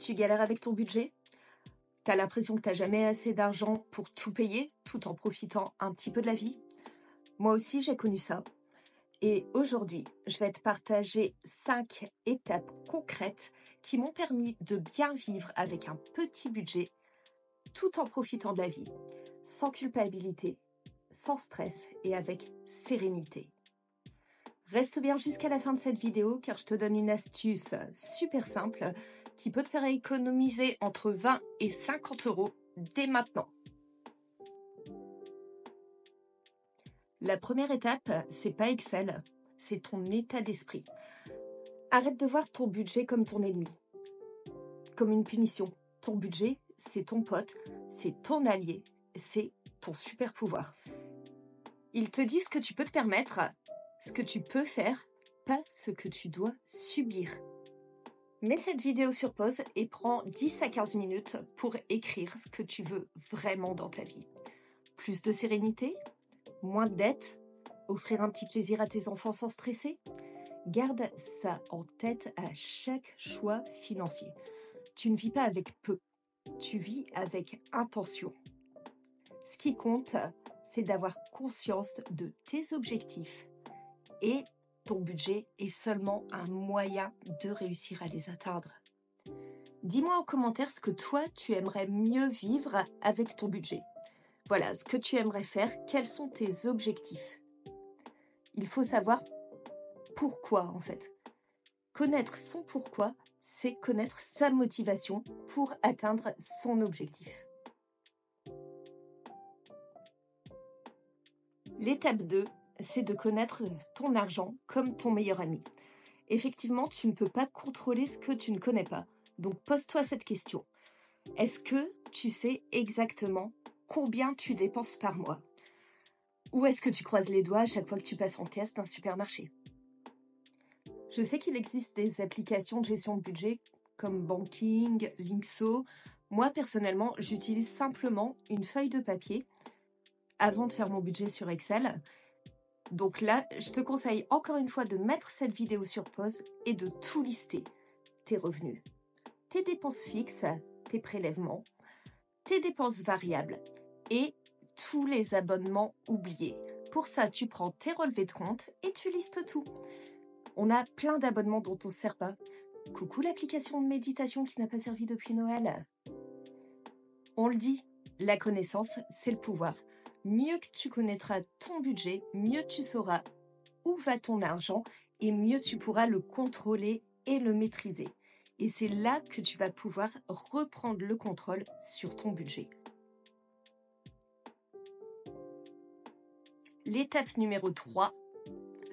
Tu galères avec ton budget? T'as l'impression que t'as jamais assez d'argent pour tout payer, tout en profitant un petit peu de la vie? Moi aussi, j'ai connu ça. Et aujourd'hui, je vais te partager 5 étapes concrètes qui m'ont permis de bien vivre avec un petit budget, tout en profitant de la vie, sans culpabilité, sans stress et avec sérénité. Reste bien jusqu'à la fin de cette vidéo car je te donne une astuce super simple qui peut te faire économiser entre 20 et 50 euros dès maintenant. La première étape, c'est pas Excel, c'est ton état d'esprit. Arrête de voir ton budget comme ton ennemi, comme une punition. Ton budget, c'est ton pote, c'est ton allié, c'est ton super pouvoir. Il te dit ce que tu peux te permettre, ce que tu peux faire, pas ce que tu dois subir. Mets cette vidéo sur pause et prends 10 à 15 minutes pour écrire ce que tu veux vraiment dans ta vie. Plus de sérénité? Moins de dettes? Offrir un petit plaisir à tes enfants sans stresser? Garde ça en tête à chaque choix financier. Tu ne vis pas avec peu, tu vis avec intention. Ce qui compte, c'est d'avoir conscience de tes objectifs et ton budget est seulement un moyen de réussir à les atteindre. Dis-moi en commentaire ce que toi, tu aimerais mieux vivre avec ton budget. Voilà, ce que tu aimerais faire, quels sont tes objectifs. Il faut savoir pourquoi en fait. Connaître son pourquoi, c'est connaître sa motivation pour atteindre son objectif. L'étape 2, c'est de connaître ton argent comme ton meilleur ami. Effectivement, tu ne peux pas contrôler ce que tu ne connais pas. Donc pose-toi cette question. Est-ce que tu sais exactement combien tu dépenses par mois? Ou est-ce que tu croises les doigts à chaque fois que tu passes en caisse d'un supermarché? Je sais qu'il existe des applications de gestion de budget comme Banking, Linkso. Moi, personnellement, j'utilise simplement une feuille de papier avant de faire mon budget sur Excel. Donc là, je te conseille encore une fois de mettre cette vidéo sur pause et de tout lister. Tes revenus, tes dépenses fixes, tes prélèvements, tes dépenses variables et tous les abonnements oubliés. Pour ça, tu prends tes relevés de compte et tu listes tout. On a plein d'abonnements dont on ne se sert pas. Coucou l'application de méditation qui n'a pas servi depuis Noël. On le dit, la connaissance, c'est le pouvoir. Mieux que tu connaîtras ton budget, mieux tu sauras où va ton argent et mieux tu pourras le contrôler et le maîtriser. Et c'est là que tu vas pouvoir reprendre le contrôle sur ton budget. L'étape numéro 3,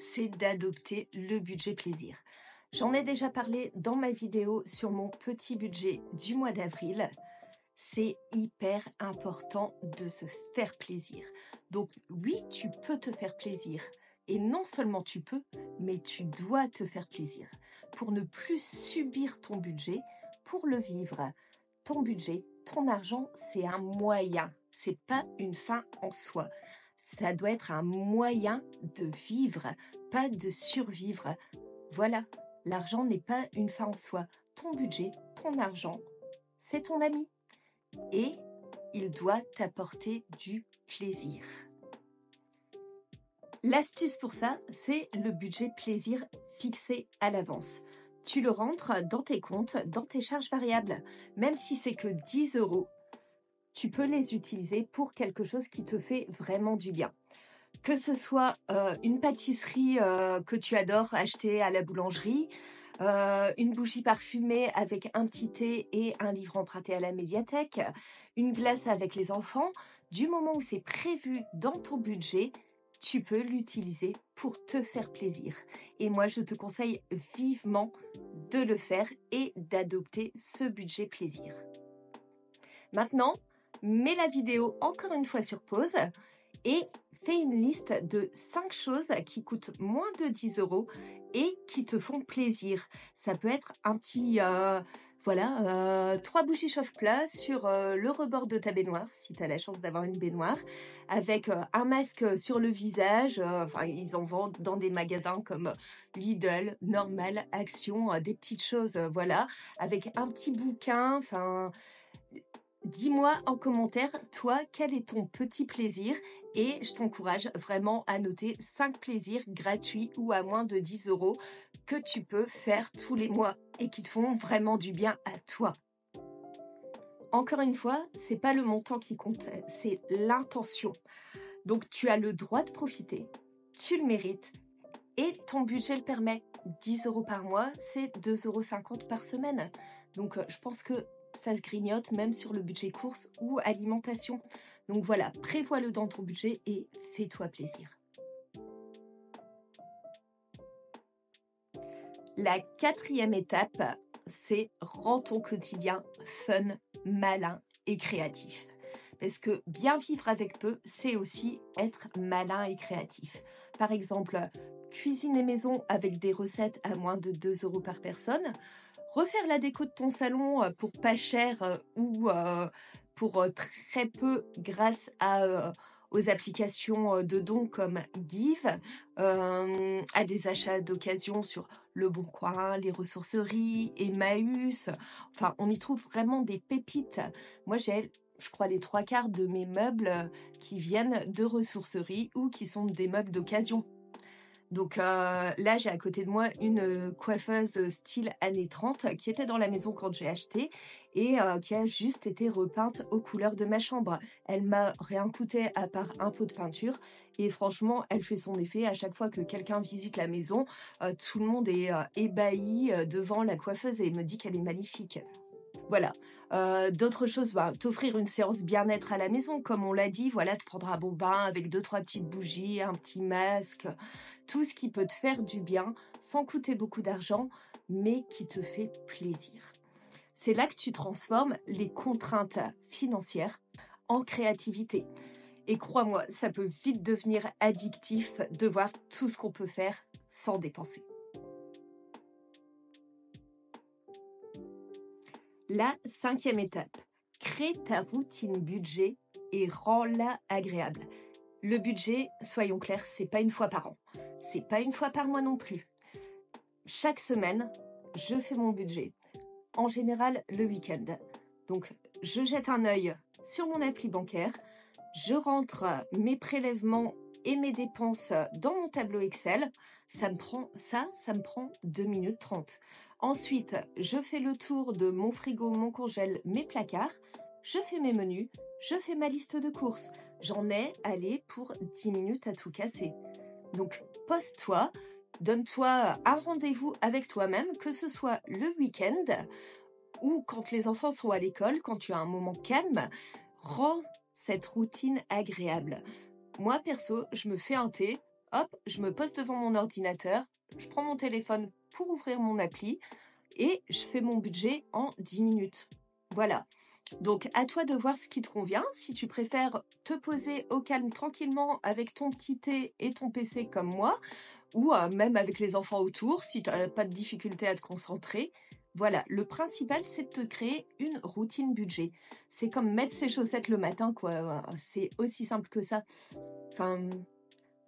c'est d'adopter le budget plaisir. J'en ai déjà parlé dans ma vidéo sur mon petit budget du mois d'avril. C'est hyper important de se faire plaisir. Donc oui, tu peux te faire plaisir. Et non seulement tu peux, mais tu dois te faire plaisir. Pour ne plus subir ton budget, pour le vivre. Ton budget, ton argent, c'est un moyen. C'est pas une fin en soi. Ça doit être un moyen de vivre, pas de survivre. Voilà, l'argent n'est pas une fin en soi. Ton budget, ton argent, c'est ton ami. Et il doit t'apporter du plaisir. L'astuce pour ça, c'est le budget plaisir fixé à l'avance. Tu le rentres dans tes comptes, dans tes charges variables. Même si c'est que 10 euros, tu peux les utiliser pour quelque chose qui te fait vraiment du bien. Que ce soit une pâtisserie que tu adores acheter à la boulangerie, une bougie parfumée avec un petit thé et un livre emprunté à la médiathèque, une glace avec les enfants, du moment où c'est prévu dans ton budget, tu peux l'utiliser pour te faire plaisir. Et moi, je te conseille vivement de le faire et d'adopter ce budget plaisir. Maintenant, mets la vidéo encore une fois sur pause et fais une liste de 5 choses qui coûtent moins de 10 euros et qui te font plaisir. Ça peut être un petit Voilà, 3 bougies chauffe-plat sur, le rebord de ta baignoire, si tu as la chance d'avoir une baignoire, avec, un masque, sur le visage, enfin ils en vendent dans des magasins comme, Lidl, Normal, Action, des petites choses, voilà, avec un petit bouquin, enfin, dis-moi en commentaire, toi, quel est ton petit plaisir? Et je t'encourage vraiment à noter 5 plaisirs gratuits ou à moins de 10 € que tu peux faire tous les mois et qui te font vraiment du bien à toi. Encore une fois, c'est pas le montant qui compte, c'est l'intention. Donc tu as le droit de profiter, tu le mérites et ton budget le permet. 10 € par mois, c'est 2,50 € par semaine. Donc je pense que ça se grignote même sur le budget courses ou alimentation. Donc voilà, prévois-le dans ton budget et fais-toi plaisir. La 4e étape, c'est rends ton quotidien fun, malin et créatif. Parce que bien vivre avec peu, c'est aussi être malin et créatif. Par exemple, cuisiner maison avec des recettes à moins de 2 € par personne, refaire la déco de ton salon pour pas cher ou pour très peu grâce aux applications de dons comme Give, à des achats d'occasion sur Le Bon Coin, les ressourceries, Emmaüs. Enfin, on y trouve vraiment des pépites. Moi, j'ai, je crois, les 3/4 de mes meubles qui viennent de ressourceries ou qui sont des meubles d'occasion. Donc là, j'ai à côté de moi une coiffeuse style années 30 qui était dans la maison quand j'ai acheté et qui a juste été repeinte aux couleurs de ma chambre. Elle m'a rien coûté à part un pot de peinture et franchement, elle fait son effet. À chaque fois que quelqu'un visite la maison, tout le monde est ébahi devant la coiffeuse et me dit qu'elle est magnifique. Voilà. D'autres choses, bah, t'offrir une séance bien-être à la maison, comme on l'a dit, voilà, te prendre un bon bain avec 2-3 petites bougies, un petit masque, tout ce qui peut te faire du bien, sans coûter beaucoup d'argent, mais qui te fait plaisir. C'est là que tu transformes les contraintes financières en créativité. Et crois-moi, ça peut vite devenir addictif de voir tout ce qu'on peut faire sans dépenser. La 5e étape, crée ta routine budget et rends-la agréable. Le budget, soyons clairs, c'est pas une fois par an. C'est pas une fois par mois non plus. Chaque semaine, je fais mon budget. En général, le week-end. Donc, je jette un œil sur mon appli bancaire. Je rentre mes prélèvements et mes dépenses dans mon tableau Excel. Ça me prend 2 minutes 30. Ensuite, je fais le tour de mon frigo, mon congèle, mes placards. Je fais mes menus. Je fais ma liste de courses. J'en ai, allez, pour 10 minutes à tout casser. Donc, pose-toi, donne-toi un rendez-vous avec toi-même, que ce soit le week-end ou quand les enfants sont à l'école, quand tu as un moment calme, rends cette routine agréable. Moi, perso, je me fais un thé, hop, je me pose devant mon ordinateur, je prends mon téléphone pour ouvrir mon appli et je fais mon budget en 10 minutes. Voilà. Donc, à toi de voir ce qui te convient. Si tu préfères te poser au calme tranquillement avec ton petit thé et ton PC comme moi, ou même avec les enfants autour, si tu n'as pas de difficulté à te concentrer. Voilà, le principal, c'est de te créer une routine budget. C'est comme mettre ses chaussettes le matin, quoi. C'est aussi simple que ça. Enfin,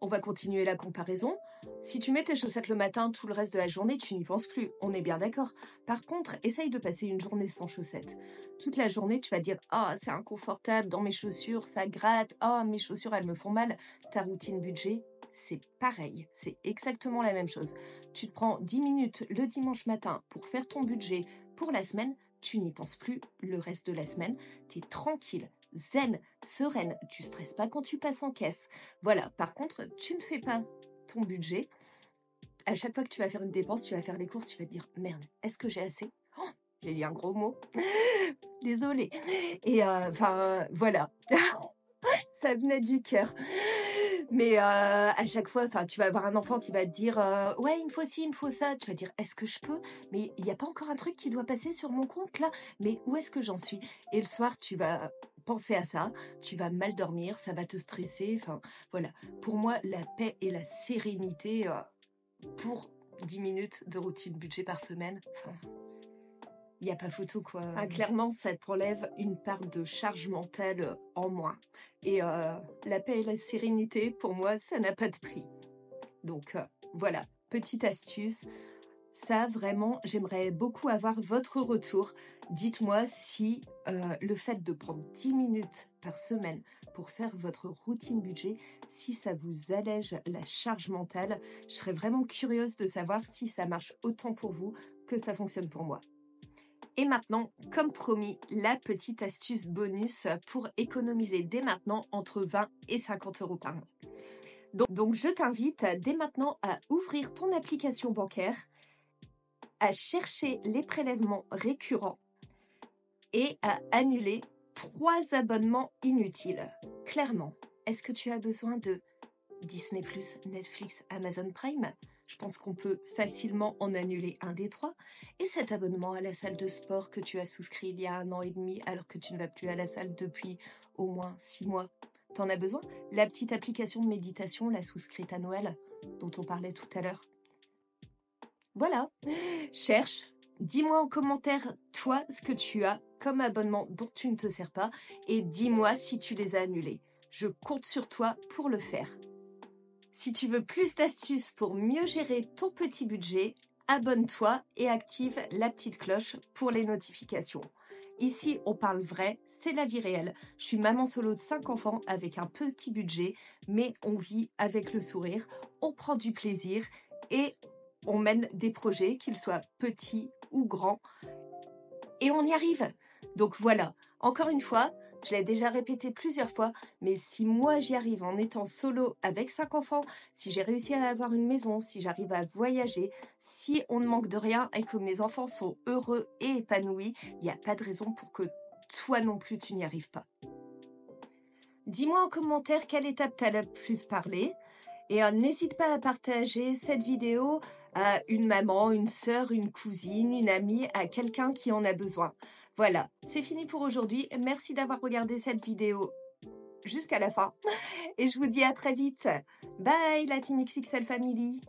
on va continuer la comparaison. Si tu mets tes chaussettes le matin, tout le reste de la journée, tu n'y penses plus. On est bien d'accord. Par contre, essaye de passer une journée sans chaussettes. Toute la journée, tu vas dire: «Ah, c'est inconfortable dans mes chaussures, ça gratte. Ah, mes chaussures, elles me font mal». Ta routine budget, c'est pareil. C'est exactement la même chose. Tu te prends 10 minutes le dimanche matin pour faire ton budget pour la semaine. Tu n'y penses plus le reste de la semaine. Tu es tranquille, zen, sereine. Tu stresses pas quand tu passes en caisse. Voilà, par contre, tu ne fais pas ton budget. À chaque fois que tu vas faire une dépense, tu vas faire les courses, tu vas te dire: «Merde, est-ce que j'ai assez?» Oh, j'ai dit un gros mot. Désolée. Et enfin, voilà. Ça venait du cœur. Mais à chaque fois, enfin, tu vas avoir un enfant qui va te dire: «Ouais, il me faut ci, il me faut ça». Tu vas dire: «Est-ce que je peux? Mais il y a pas encore un truc qui doit passer sur mon compte là? Mais où est-ce que j'en suis?» Et le soir, tu vas penser à ça, tu vas mal dormir, ça va te stresser, enfin, voilà. Pour moi, la paix et la sérénité, pour 10 minutes de routine budget par semaine, enfin, Il n'y a pas photo, quoi. Ah, clairement, ça t'enlève une part de charge mentale en moins. Et la paix et la sérénité, pour moi, ça n'a pas de prix. Donc voilà, petite astuce. Ça, vraiment, j'aimerais beaucoup avoir votre retour. Dites-moi si le fait de prendre 10 minutes par semaine pour faire votre routine budget, si ça vous allège la charge mentale. Je serais vraiment curieuse de savoir si ça marche autant pour vous que ça fonctionne pour moi. Et maintenant, comme promis, la petite astuce bonus pour économiser dès maintenant entre 20 et 50 euros par mois. Donc je t'invite dès maintenant à ouvrir ton application bancaire, à chercher les prélèvements récurrents et à annuler 3 abonnements inutiles. Clairement, est-ce que tu as besoin de Disney+, Netflix, Amazon Prime ? Je pense qu'on peut facilement en annuler un des 3. Et cet abonnement à la salle de sport que tu as souscrit il y a 1 an et demi alors que tu ne vas plus à la salle depuis au moins 6 mois, t'en as besoin ? La petite application de méditation, la souscrite à Noël, dont on parlait tout à l'heure. Voilà, cherche, dis-moi en commentaire, toi, ce que tu as comme abonnement dont tu ne te sers pas et dis-moi si tu les as annulés. Je compte sur toi pour le faire. Si tu veux plus d'astuces pour mieux gérer ton petit budget, abonne-toi et active la petite cloche pour les notifications. Ici, on parle vrai, c'est la vie réelle. Je suis maman solo de 5 enfants avec un petit budget, mais on vit avec le sourire, on prend du plaisir et on mène des projets, qu'ils soient petits ou grands, et on y arrive. Donc voilà, encore une fois, je l'ai déjà répété plusieurs fois, mais si moi j'y arrive en étant solo avec 5 enfants, si j'ai réussi à avoir une maison, si j'arrive à voyager, si on ne manque de rien et que mes enfants sont heureux et épanouis, il n'y a pas de raison pour que toi non plus tu n'y arrives pas. Dis-moi en commentaire quelle étape t'as le plus parlé. Et n'hésite pas à partager cette vidéo à une maman, une sœur, une cousine, une amie, à quelqu'un qui en a besoin. Voilà, c'est fini pour aujourd'hui. Merci d'avoir regardé cette vidéo jusqu'à la fin. Et je vous dis à très vite. Bye la Team XXL Family.